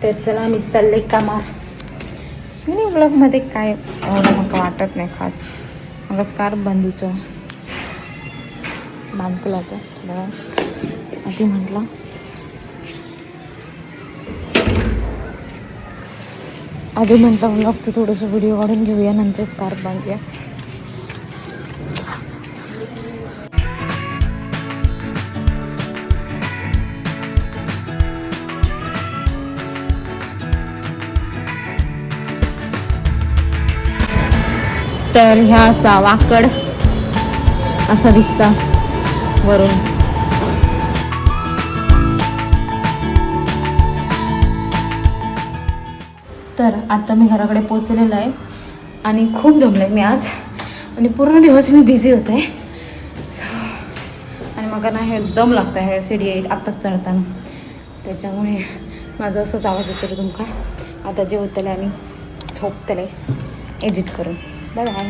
तर चला मी चालले कामावर. मिनी ब्लॉगमध्ये काय एवढं मला वाटत नाही खास. मग स्कार्फ बांधूचं बांधलं आता थोडा आधी म्हटलं ब्लॉगचं थोडंसं व्हिडिओ काढून घेऊया, नंतर स्कार्फ बांधूया. तर ह्या असा वाकड असा दिसता वरून. तर आता मी घराकडे पोचलेलं आहे आणि खूप दमले मी आज आणि पूर्ण दिवस मी बिझी होते. आणि मग ना हे दम लागतं हे सीडी आत्ताच चढताना, त्याच्यामुळे माझं असंच आवाज येतो तुमका. आता जेवतले आणि झोपतले एडिट करून. Bye bye.